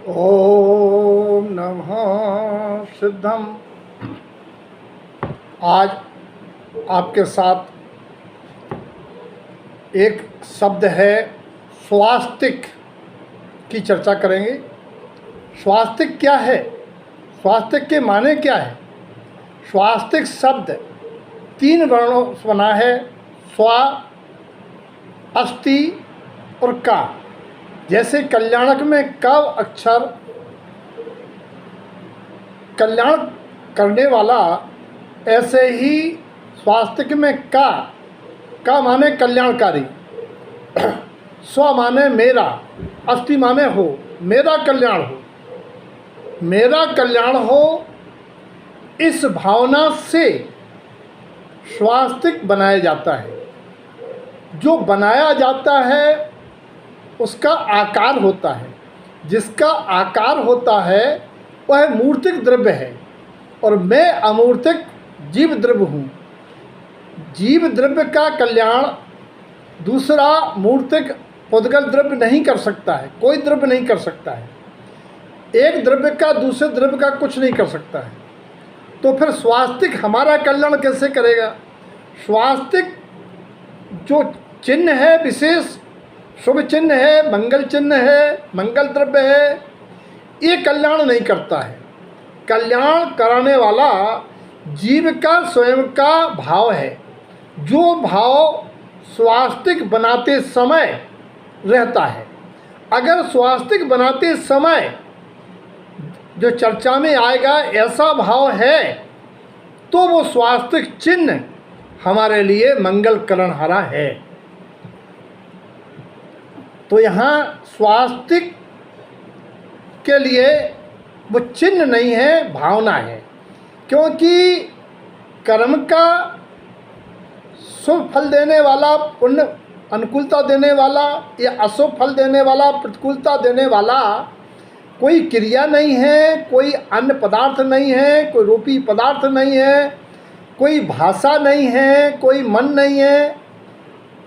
ओम नमः सिद्धम। आज आपके साथ एक शब्द है स्वास्तिक की चर्चा करेंगे। स्वास्तिक क्या है? स्वास्तिक के माने क्या है? स्वास्तिक शब्द 3 वर्णों से बना है, स्वा, अस्ति और का। जैसे कल्याणक में क अक्षर कल्याण करने वाला, ऐसे ही स्वास्तिक में का माने कल्याणकारी, स्व माने मेरा, अस्ति माने हो, मेरा कल्याण हो, मेरा कल्याण हो। इस भावना से स्वास्तिक बनाया जाता है। जो बनाया जाता है उसका आकार होता है। जिसका आकार होता है वह मूर्तिक द्रव्य है, और मैं अमूर्तिक जीव द्रव्य हूँ। जीव द्रव्य का कल्याण दूसरा मूर्तिक पुद्गल द्रव्य नहीं कर सकता है, कोई द्रव्य नहीं कर सकता है। एक द्रव्य का दूसरे द्रव्य का कुछ नहीं कर सकता है। तो फिर स्वास्तिक हमारा कल्याण कैसे करेगा? स्वास्तिक जो चिन्ह है, विशेष शुभ चिन्ह है, मंगल चिन्ह है, मंगल द्रव्य है, ये कल्याण नहीं करता है। कल्याण कराने वाला जीव का स्वयं का भाव है, जो भाव स्वास्तिक बनाते समय रहता है। अगर स्वास्तिक बनाते समय जो चर्चा में आएगा ऐसा भाव है, तो वो स्वास्तिक चिन्ह हमारे लिए मंगल करणहारा है। तो यहाँ स्वास्तिक के लिए वो चिन्ह नहीं है, भावना है। क्योंकि कर्म का शुभ फल देने वाला, पुण्य अनुकूलता देने वाला, या अशुभ फल देने वाला, प्रतिकूलता देने वाला कोई क्रिया नहीं है, कोई अन्न पदार्थ नहीं है, कोई रूपी पदार्थ नहीं है, कोई भाषा नहीं है, कोई मन नहीं है।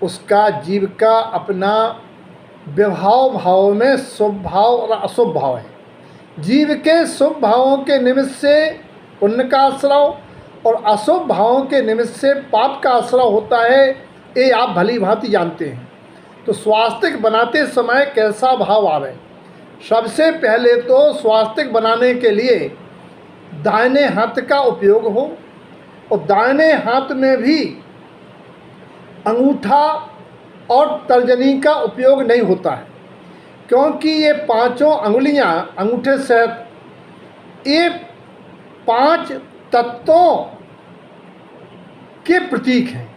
उसका जीव का अपना विभाव भाव में शुभ भाव और अशुभ भाव है। जीव के शुभ भावों के निमित्त से पुण्य का आश्रव, और अशुभ भावों के निमित्त से पाप का आश्रव होता है, ये आप भली भांति जानते हैं। तो स्वास्तिक बनाते समय कैसा भाव आवे? सबसे पहले तो स्वास्तिक बनाने के लिए दाहिने हाथ का उपयोग हो, और दाहिने हाथ में भी अंगूठा और तर्जनी का उपयोग नहीं होता है। क्योंकि ये पांचों अंगुलियां अंगूठे सहित ये 5 तत्वों के प्रतीक हैं।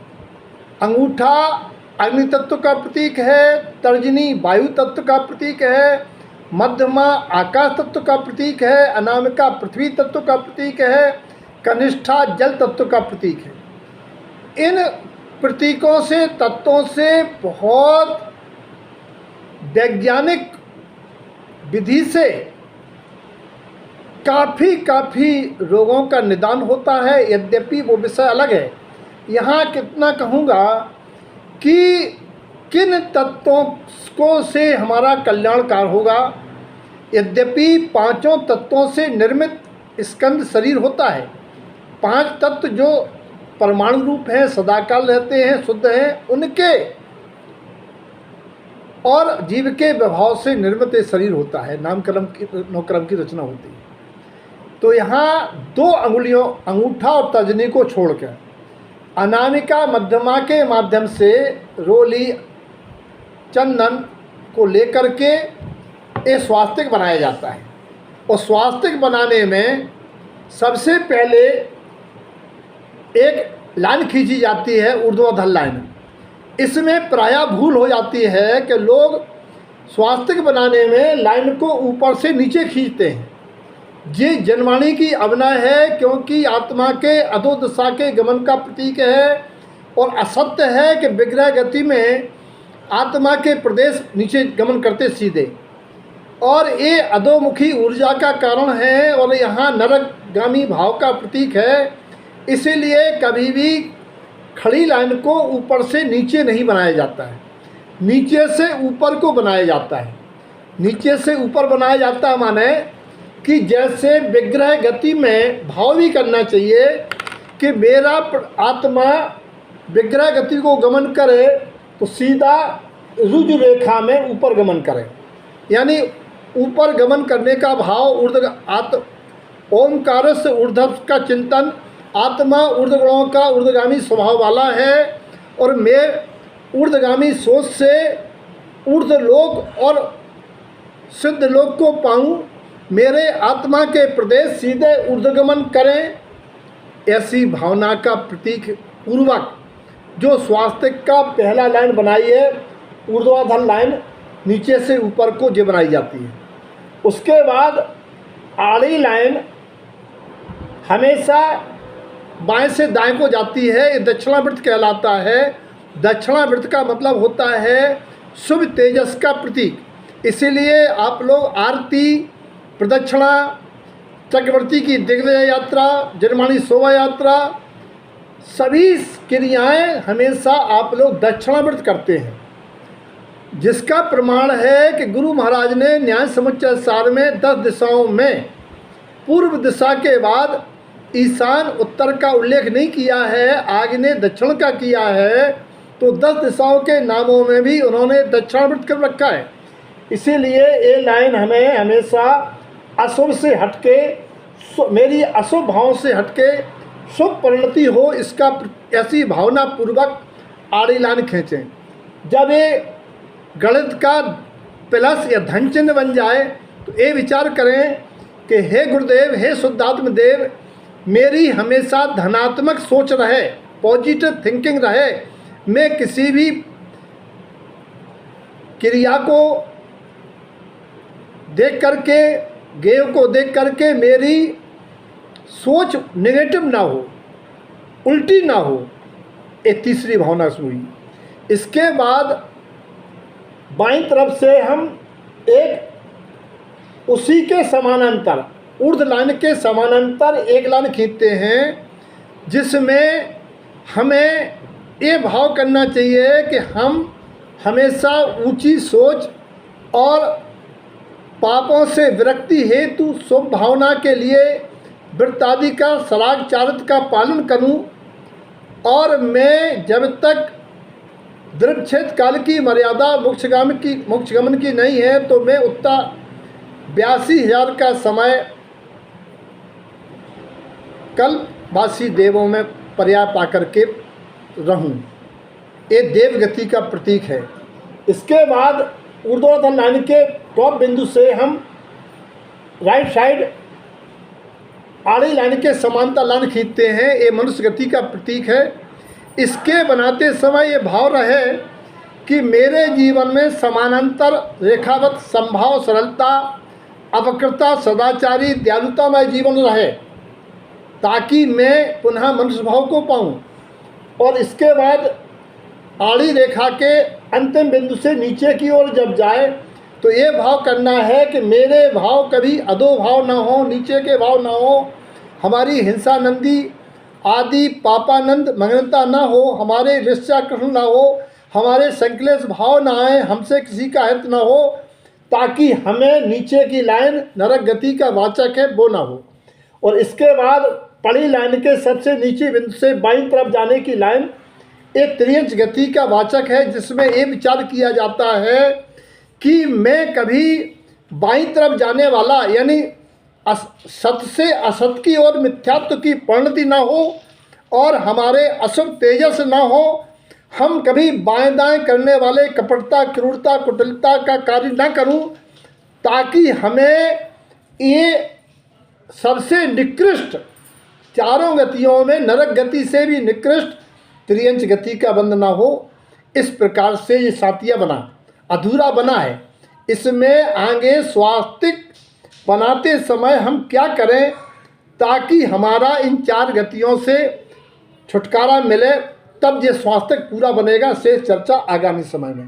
अंगूठा अग्नि तत्व का प्रतीक है, तर्जनी वायु तत्व का प्रतीक है, मध्यमा आकाश तत्व का प्रतीक है, अनामिका पृथ्वी तत्व का प्रतीक है, कनिष्ठा जल तत्व का प्रतीक है। इन प्रतीकों से, तत्वों से बहुत वैज्ञानिक विधि से काफ़ी रोगों का निदान होता है। यद्यपि वो विषय अलग है। यहाँ कितना कहूँगा कि किन तत्वों को से हमारा कल्याणकार होगा। यद्यपि 5 तत्वों से निर्मित स्कंद शरीर होता है। 5 तत्व जो परमाणु रूप हैं, सदाकाल रहते हैं, शुद्ध हैं, उनके और जीव के विभाव से निर्मित शरीर होता है। नामकरण की नौक्रम की रचना होती है। तो यहाँ 2 अंगुलियों अंगूठा और तर्जनी को छोड़कर अनामिका मध्यमा के माध्यम से रोली चंदन को लेकर के ये स्वास्तिक बनाया जाता है। और स्वास्तिक बनाने में सबसे पहले एक लाइन खींची जाती है, ऊर्ध्वाधर लाइन। इसमें प्रायः भूल हो जाती है कि लोग स्वास्तिक बनाने में लाइन को ऊपर से नीचे खींचते हैं। ये जनवाणी की अवनय है, क्योंकि आत्मा के अधोदशा के गमन का प्रतीक है, और असत्य है कि विग्रह गति में आत्मा के प्रदेश नीचे गमन करते सीधे, और ये अधोमुखी ऊर्जा का कारण है, और यहाँ नरकगामी भाव का प्रतीक है। इसीलिए कभी भी खड़ी लाइन को ऊपर से नीचे नहीं बनाया जाता है, नीचे से ऊपर को बनाया जाता है। नीचे से ऊपर बनाया जाता है, माने कि जैसे विग्रह गति में भाव भी करना चाहिए कि मेरा आत्मा विग्रह गति को गमन करे तो सीधा रुजु रेखा में ऊपर गमन करे, यानी ऊपर गमन करने का भाव ओमकार से ऊर्ध्व का चिंतन। आत्मा ऊर्ध्वगुणों का ऊर्ध्वगामी स्वभाव वाला है और मैं ऊर्ध्वगामी सोच से ऊर्ध्वलोक और सिद्ध लोक को पाऊँ, मेरे आत्मा के प्रदेश सीधे ऊर्ध्वगमन करें, ऐसी भावना का प्रतीक पूर्वक जो स्वास्तिक का पहला लाइन बनाई है, ऊर्ध्वाधर लाइन नीचे से ऊपर को जो बनाई जाती है। उसके बाद आड़ी लाइन हमेशा बाएं से दाएं को जाती है, ये दक्षिणावृत्त कहलाता है। दक्षिणावृत्त का मतलब होता है शुभ तेजस का प्रतीक। इसीलिए आप लोग आरती, प्रदक्षिणा, चक्रवर्ती की दिग्विजय यात्रा, जनमानी शोभा यात्रा, सभी क्रियाएं हमेशा आप लोग दक्षिणावृत्त करते हैं, जिसका प्रमाण है कि गुरु महाराज ने न्याय समुच्चय सार में 10 दिशाओं में पूर्व दिशा के बाद ईशान उत्तर का उल्लेख नहीं किया है, आग्नेय दक्षिण का किया है, तो 10 दिशाओं के नामों में भी उन्होंने दक्षिणावृत्त कर रखा है। इसीलिए ये लाइन हमें हमेशा अशुभ से हटके, मेरी अशुभ भाव से हटके शुभ परिणति हो, इसका ऐसी भावना पूर्वक आड़ी लाइन खींचें। जब ये गणित का प्लस या धन चिन्ह बन जाए तो ये विचार करें कि हे गुरुदेव, हे शुद्धात्म देव, मेरी हमेशा धनात्मक सोच रहे, पॉजिटिव थिंकिंग रहे, मैं किसी भी क्रिया को देख करके, गेव को देख करके मेरी सोच नेगेटिव ना हो, उल्टी ना हो, ये तीसरी भावना हुई। इसके बाद बाईं तरफ से हम एक उसी के समानांतर, ऊर्ध्व लाइन के समानांतर एक लाइन खींचते हैं, जिसमें हमें ये भाव करना चाहिए कि हम हमेशा ऊंची सोच और पापों से विरक्ति हेतु शुभ भावना के लिए वृत्तादि का सराग चारित्र का पालन करूं, और मैं जब तक दृढ़ काल की मर्यादा मोक्षगमन की नहीं है तो मैं उतना 82,000 का समय कल्पवासी देवों में पर्याय पा करके रहूं। ये देव गति का प्रतीक है। इसके बाद ऊर्ध्वाधर लाइन के टॉप बिंदु से हम राइट साइड आड़ी लाइन के समांतर लाइन खींचते हैं, ये मनुष्य गति का प्रतीक है। इसके बनाते समय ये भाव रहे कि मेरे जीवन में समानांतर रेखावत संभाव, सरलता, अपकृता, सदाचारी, दयालुतामय जीवन रहे, ताकि मैं पुनः मनुष्य भाव को पाऊं। और इसके बाद आड़ी रेखा के अंतिम बिंदु से नीचे की ओर जब जाए तो ये भाव करना है कि मेरे भाव कभी अधो भाव ना हो, नीचे के भाव ना हो, हमारी हिंसानंदी आदि पापानंद मग्नता ना हो, हमारे ऋष्याकृष्ण ना हो, हमारे संकलेश भाव ना आए, हमसे किसी का हित ना हो, ताकि हमें नीचे की लाइन नरक गति का वाचक है वो ना हो। और इसके बाद पड़ी लाइन के सबसे नीचे बिंदु से बाईं तरफ जाने की लाइन एक त्रियंच गति का वाचक है, जिसमें ये विचार किया जाता है कि मैं कभी बाईं तरफ जाने वाला, यानी सत से असत की ओर मिथ्यात्व की परिणति ना हो और हमारे अशुभ तेजस ना हो, हम कभी बाएं दाएं करने वाले कपटता, क्रूरता, कुटिलता का कार्य ना करूं, ताकि हमें ये सबसे निकृष्ट चारों गतियों में नरक गति से भी निकृष्ट त्रियंच गति का बंध ना हो। इस प्रकार से ये सातिया बना, अधूरा बना है। इसमें आगे स्वास्तिक बनाते समय हम क्या करें ताकि हमारा इन 4 गतियों से छुटकारा मिले, तब ये स्वास्तिक पूरा बनेगा। शेष चर्चा आगामी समय में।